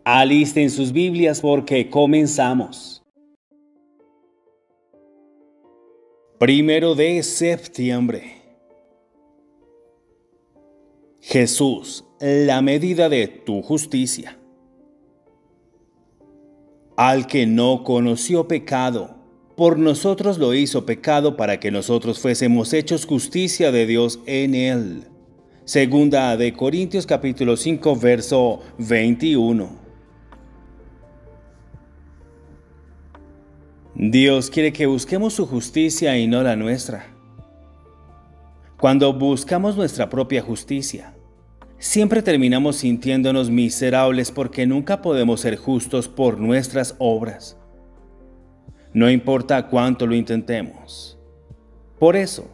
Alisten sus Biblias porque comenzamos. 1 de septiembre. Jesús, la medida de tu justicia. Al que no conoció pecado, por nosotros lo hizo pecado para que nosotros fuésemos hechos justicia de Dios en él. Segunda de Corintios capítulo 5, verso 21. Dios quiere que busquemos su justicia y no la nuestra. Cuando buscamos nuestra propia justicia, siempre terminamos sintiéndonos miserables porque nunca podemos ser justos por nuestras obras. No importa cuánto lo intentemos. Por eso,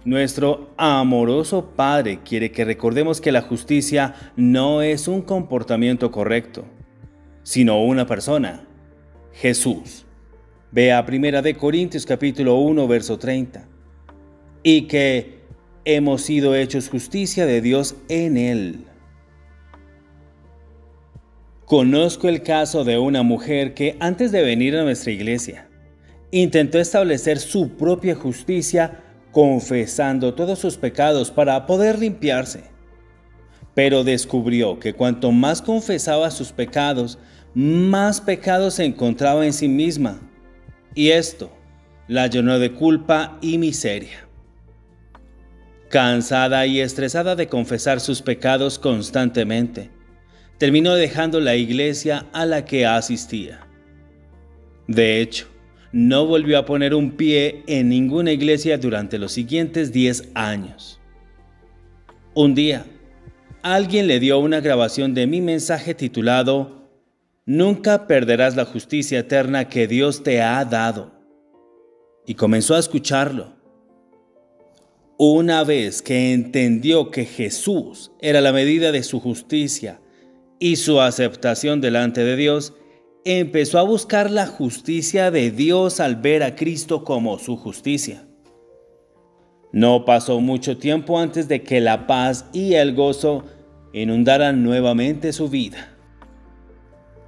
nuestro amoroso Padre quiere que recordemos que la justicia no es un comportamiento correcto, sino una persona, Jesús. Vea 1 de Corintios capítulo 1, verso 30. Y que hemos sido hechos justicia de Dios en él. Conozco el caso de una mujer que antes de venir a nuestra iglesia, intentó establecer su propia justicia confesando todos sus pecados para poder limpiarse. Pero descubrió que cuanto más confesaba sus pecados, más pecados se encontraba en sí misma. Y esto la llenó de culpa y miseria. Cansada y estresada de confesar sus pecados constantemente, terminó dejando la iglesia a la que asistía. De hecho, no volvió a poner un pie en ninguna iglesia durante los siguientes 10 años. Un día, alguien le dio una grabación de mi mensaje titulado Nunca perderás la justicia eterna que Dios te ha dado. Y comenzó a escucharlo. Una vez que entendió que Jesús era la medida de su justicia y su aceptación delante de Dios, empezó a buscar la justicia de Dios al ver a Cristo como su justicia. No pasó mucho tiempo antes de que la paz y el gozo inundaran nuevamente su vida.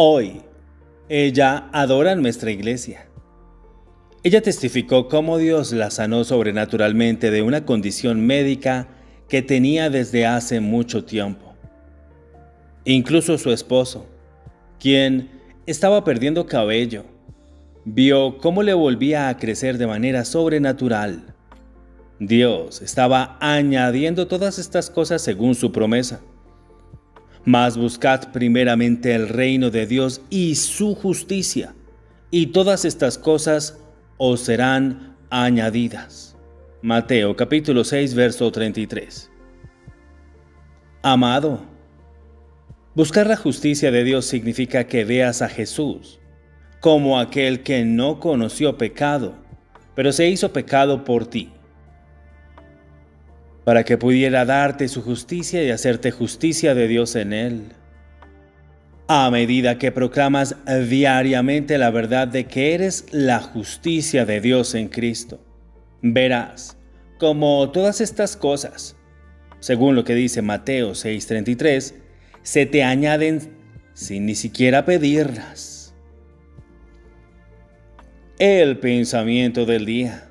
Hoy, ella adora nuestra iglesia. Ella testificó cómo Dios la sanó sobrenaturalmente de una condición médica que tenía desde hace mucho tiempo. Incluso su esposo, quien estaba perdiendo cabello, vio cómo le volvía a crecer de manera sobrenatural. Dios estaba añadiendo todas estas cosas según su promesa. Mas buscad primeramente el reino de Dios y su justicia, y todas estas cosas os serán añadidas. Mateo capítulo 6, verso 33. Amado, buscar la justicia de Dios significa que veas a Jesús como aquel que no conoció pecado, pero se hizo pecado por ti, para que pudiera darte su justicia y hacerte justicia de Dios en él. A medida que proclamas diariamente la verdad de que eres la justicia de Dios en Cristo, verás cómo todas estas cosas, según lo que dice Mateo 6:33, se te añaden sin ni siquiera pedirlas. El pensamiento del día.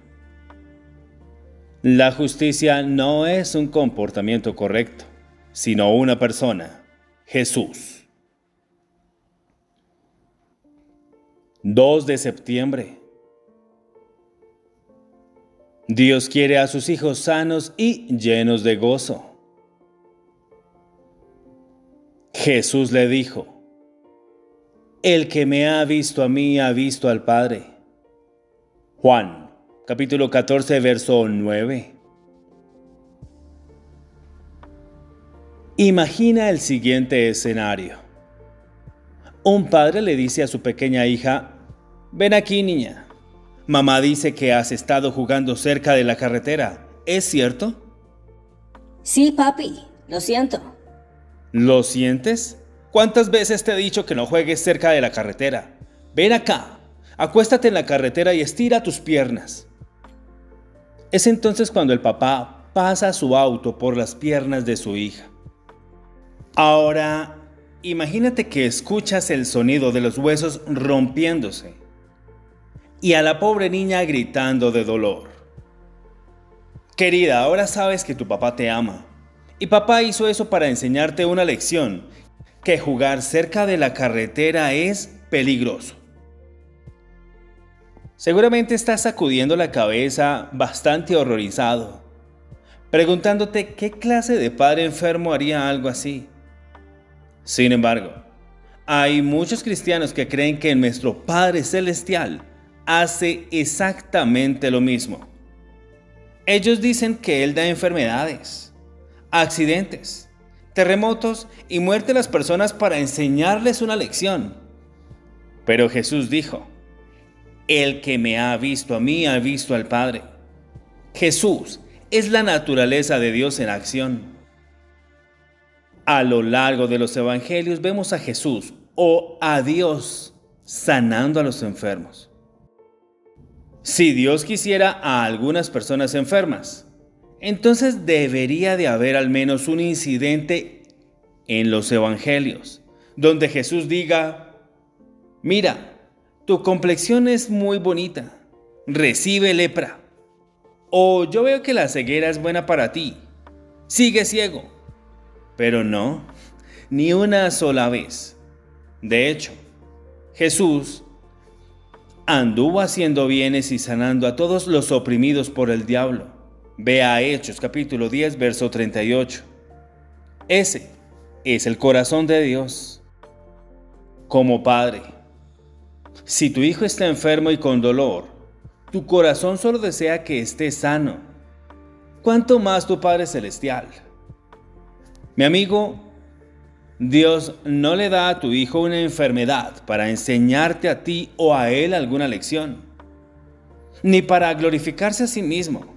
La justicia no es un comportamiento correcto, sino una persona, Jesús. 2 de septiembre. Dios quiere a sus hijos sanos y llenos de gozo. Jesús le dijo: El que me ha visto a mí ha visto al Padre. Juan capítulo 14, verso 9. Imagina el siguiente escenario. Un padre le dice a su pequeña hija: Ven aquí, niña. Mamá dice que has estado jugando cerca de la carretera. ¿Es cierto? Sí, papi, lo siento. ¿Lo sientes? ¿Cuántas veces te he dicho que no juegues cerca de la carretera? Ven acá, acuéstate en la carretera y estira tus piernas. Es entonces cuando el papá pasa su auto por las piernas de su hija. Ahora, Imagínate que escuchas el sonido de los huesos rompiéndose y a la pobre niña gritando de dolor. Querida, ahora sabes que tu papá te ama. Y papá hizo eso para enseñarte una lección, que jugar cerca de la carretera es peligroso. Seguramente estás sacudiendo la cabeza bastante horrorizado, preguntándote qué clase de padre enfermo haría algo así. Sin embargo, hay muchos cristianos que creen que nuestro Padre Celestial hace exactamente lo mismo. Ellos dicen que Él da enfermedades, accidentes, terremotos y muerte a las personas para enseñarles una lección. Pero Jesús dijo: el que me ha visto a mí ha visto al Padre. Jesús es la naturaleza de Dios en acción. A lo largo de los evangelios vemos a Jesús o a Dios sanando a los enfermos. Si Dios quisiera a algunas personas enfermas, entonces debería de haber al menos un incidente en los evangelios donde Jesús diga: mira, tu complexión es muy bonita, recibe lepra. O yo veo que la ceguera es buena para ti, sigue ciego. Pero no, ni una sola vez. De hecho, Jesús anduvo haciendo bienes y sanando a todos los oprimidos por el diablo. Vea Hechos capítulo 10, verso 38. Ese es el corazón de Dios. Como padre, si tu hijo está enfermo y con dolor, tu corazón solo desea que esté sano. ¿Cuánto más tu Padre Celestial? Mi amigo, Dios no le da a tu hijo una enfermedad para enseñarte a ti o a él alguna lección, ni para glorificarse a sí mismo.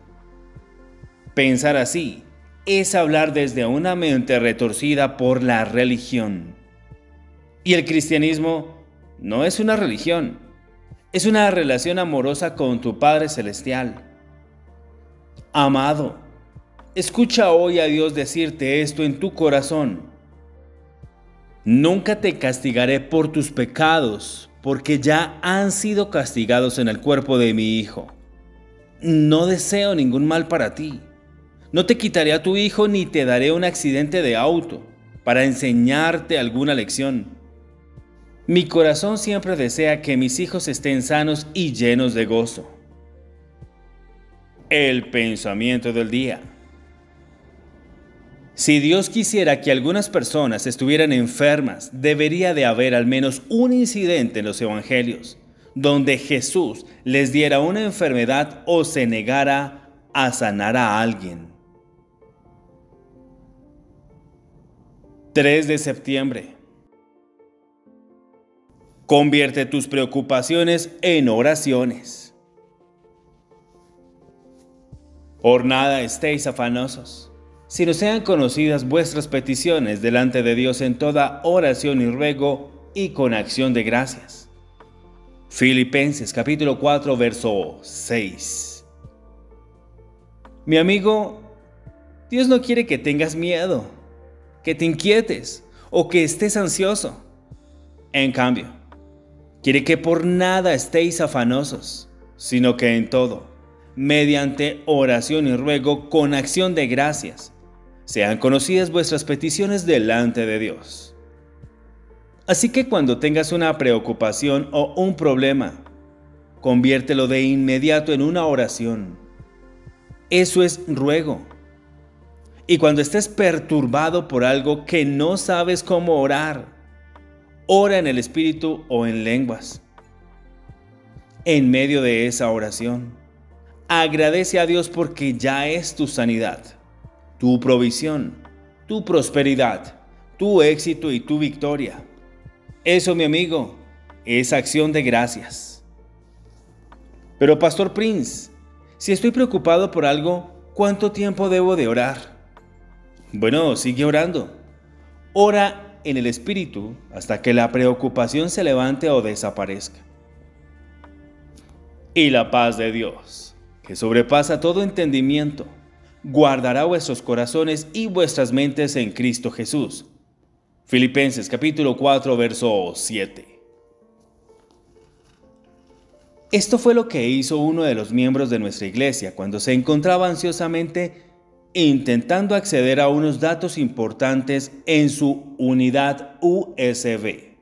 Pensar así es hablar desde una mente retorcida por la religión. Y el cristianismo no es una religión, es una relación amorosa con tu Padre Celestial. Amado, escucha hoy a Dios decirte esto en tu corazón: nunca te castigaré por tus pecados, porque ya han sido castigados en el cuerpo de mi Hijo. No deseo ningún mal para ti. No te quitaré a tu hijo ni te daré un accidente de auto para enseñarte alguna lección. Mi corazón siempre desea que mis hijos estén sanos y llenos de gozo. El pensamiento del día. Si Dios quisiera que algunas personas estuvieran enfermas, debería de haber al menos un incidente en los evangelios donde Jesús les diera una enfermedad o se negara a sanar a alguien. 3 de septiembre. Convierte tus preocupaciones en oraciones. Por nada estéis afanosos, sino sean conocidas vuestras peticiones delante de Dios en toda oración y ruego y con acción de gracias. Filipenses capítulo 4, verso 6. Mi amigo, Dios no quiere que tengas miedo, que te inquietes o que estés ansioso. En cambio, quiere que por nada estéis afanosos, sino que en todo, mediante oración y ruego con acción de gracias, sean conocidas vuestras peticiones delante de Dios. Así que cuando tengas una preocupación o un problema, conviértelo de inmediato en una oración. Eso es ruego. Y cuando estés perturbado por algo que no sabes cómo orar, ora en el Espíritu o en lenguas. En medio de esa oración, agradece a Dios porque ya es tu sanidad, tu provisión, tu prosperidad, tu éxito y tu victoria. Eso, mi amigo, es acción de gracias. Pero, Pastor Prince, si estoy preocupado por algo, ¿cuánto tiempo debo de orar? Bueno, sigue orando. Ora en el Espíritu hasta que la preocupación se levante o desaparezca. Y la paz de Dios, que sobrepasa todo entendimiento, guardará vuestros corazones y vuestras mentes en Cristo Jesús. Filipenses capítulo 4, verso 7. Esto fue lo que hizo uno de los miembros de nuestra iglesia cuando se encontraba ansiosamente intentando acceder a unos datos importantes en su unidad USB.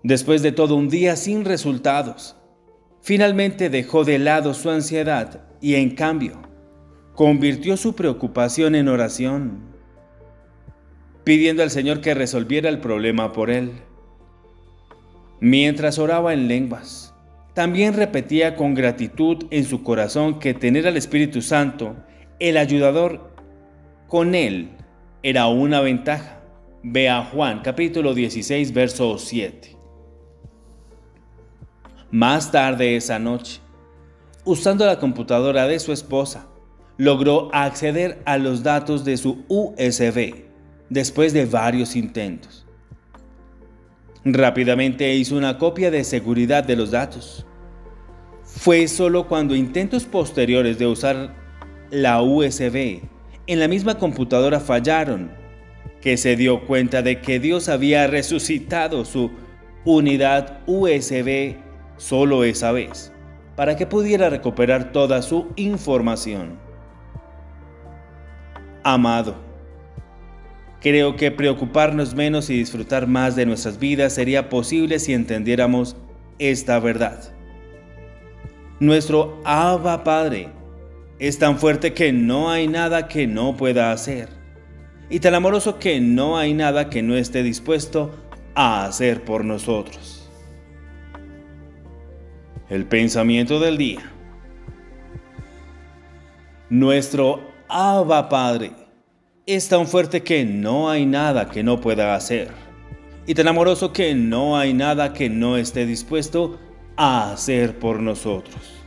Después de todo un día sin resultados, finalmente dejó de lado su ansiedad y, en cambio, convirtió su preocupación en oración, pidiendo al Señor que resolviera el problema por él. Mientras oraba en lenguas, también repetía con gratitud en su corazón que tener al Espíritu Santo, el ayudador, con él era una ventaja. Vea Juan capítulo 16, verso 7. Más tarde esa noche, usando la computadora de su esposa, logró acceder a los datos de su USB después de varios intentos. Rápidamente hizo una copia de seguridad de los datos. Fue solo cuando intentos posteriores de usar la USB en la misma computadora fallaron que se dio cuenta de que Dios había resucitado su unidad USB solo esa vez, para que pudiera recuperar toda su información. Amado, creo que preocuparnos menos y disfrutar más de nuestras vidas sería posible si entendiéramos esta verdad. Nuestro Abba Padre es tan fuerte que no hay nada que no pueda hacer, y tan amoroso que no hay nada que no esté dispuesto a hacer por nosotros. El pensamiento del día. Nuestro Abba Padre es tan fuerte que no hay nada que no pueda hacer, y tan amoroso que no hay nada que no esté dispuesto a hacer por nosotros.